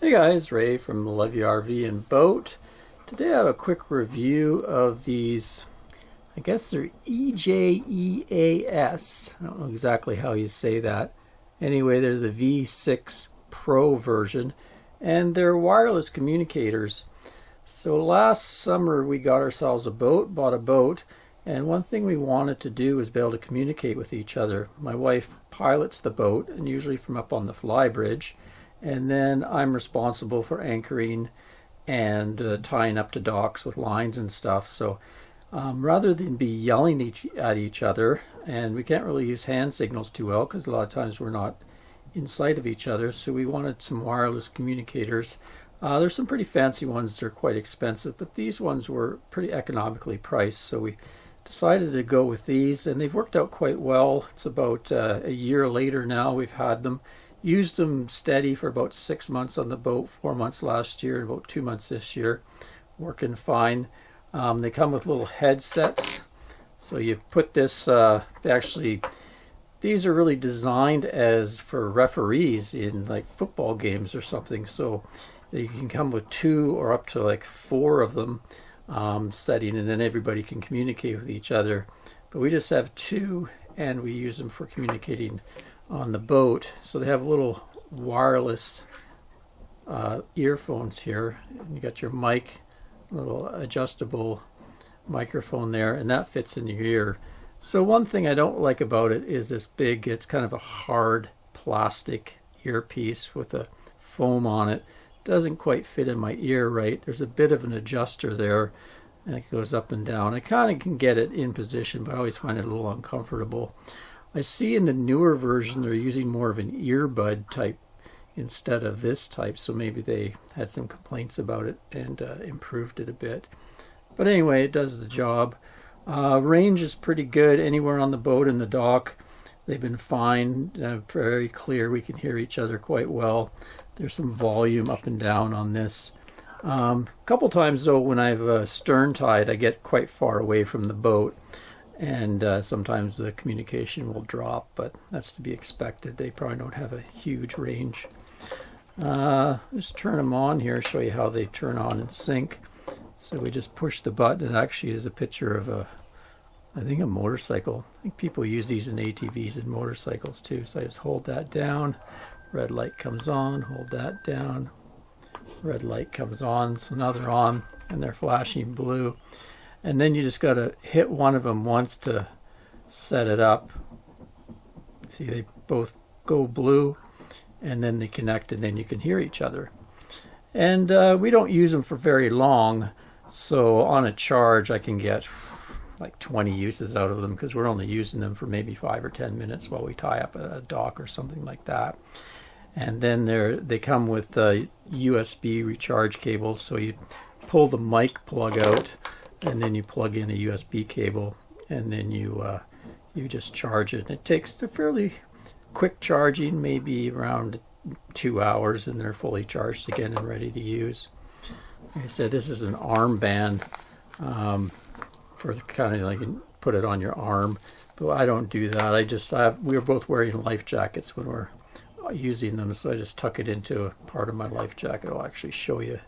Hey guys, Ray from Love You RV and Boat. Today I have a quick review of these, I guess they're EJEAS. I don't know exactly how you say that. Anyway, they're the V6 Pro version, and they're wireless communicators. So last summer we got ourselves bought a boat, and one thing we wanted to do was be able to communicate with each other. My wife pilots the boat, and usually from up on the flybridge. And then I'm responsible for anchoring and tying up to docks with lines and stuff. So rather than be yelling at each other, and we can't really use hand signals too well because a lot of times we're not in sight of each other, so we wanted some wireless communicators. There's some pretty fancy ones that are quite expensive, but these ones were pretty economically priced, so we decided to go with these, and they've worked out quite well. It's about a year later now we've had them. Used them steady for about 6 months on the boat, 4 months last year, and about 2 months this year. Working fine. They come with little headsets. So you put this, these are really designed as for referees in like football games or something. So you can come with 2 or up to like 4 of them setting, and then everybody can communicate with each other. But we just have 2, and we use them for communicating on the boat. So they have little wireless earphones here, and you got your mic, little adjustable microphone there, and that fits in your ear. So one thing I don't like about it is this big, it's kind of a hard plastic earpiece with a foam on it. Doesn't quite fit in my ear right. There's a bit of an adjuster there, and it goes up and down. I kind of can get it in position, but I always find it a little uncomfortable. I see in the newer version they're using more of an earbud type instead of this type, so maybe they had some complaints about it and improved it a bit. But anyway, it does the job. Range is pretty good anywhere on the boat and the dock. They've been fine, very clear. We can hear each other quite well. There's some volume up and down on this. A couple times though, when I've stern tied, I get quite far away from the boat, and sometimes the communication will drop, but that's to be expected. They probably don't have a huge range. Just turn them on here, show you how they turn on and sync. So we just push the button. It actually is a picture of I think a motorcycle. I think people use these in ATVs and motorcycles too. So I just hold that down, red light comes on, hold that down, red light comes on. So now they're on and they're flashing blue. And then you just got to hit one of them once to set it up. See, they both go blue, and then they connect, and then you can hear each other. And we don't use them for very long, so on a charge I can get like 20 uses out of them because we're only using them for maybe 5 or 10 minutes while we tie up a dock or something like that. And then they come with USB recharge cables, so you pull the mic plug out, and then you plug in a USB cable, and then you just charge it. It takes a fairly quick charging, maybe around 2 hours, and they're fully charged again and ready to use. Like I said, this is an armband for kind of like you put it on your arm, but I don't do that. We're both wearing life jackets when we're using them, so I just tuck it into a part of my life jacket. I'll actually show you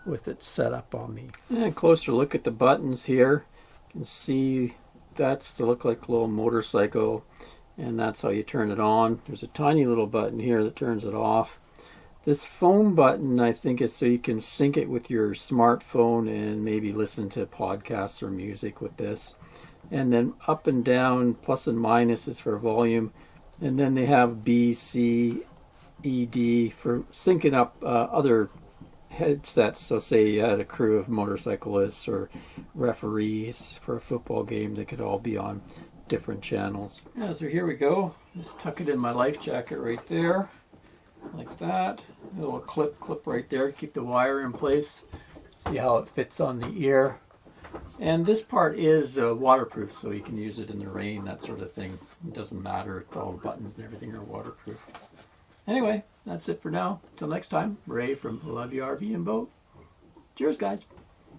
with it set up on me. And a closer look at the buttons here. You can see that's to look like a little motorcycle, and that's how you turn it on. There's a tiny little button here that turns it off. This phone button, I think, is so you can sync it with your smartphone and maybe listen to podcasts or music with this. And then up and down, plus and minus is for volume. And then they have B, C, E, D for syncing up other headsets. So say you had a crew of motorcyclists or referees for a football game, they could all be on different channels. Yeah, so here we go. Just tuck it in my life jacket right there, like that. A little clip right there to keep the wire in place. See how it fits on the ear. And this part is waterproof, so you can use it in the rain, that sort of thing. It doesn't matter, all the buttons and everything are waterproof. Anyway, that's it for now. Till next time, Ray from Love You RV and Boat. Cheers, guys.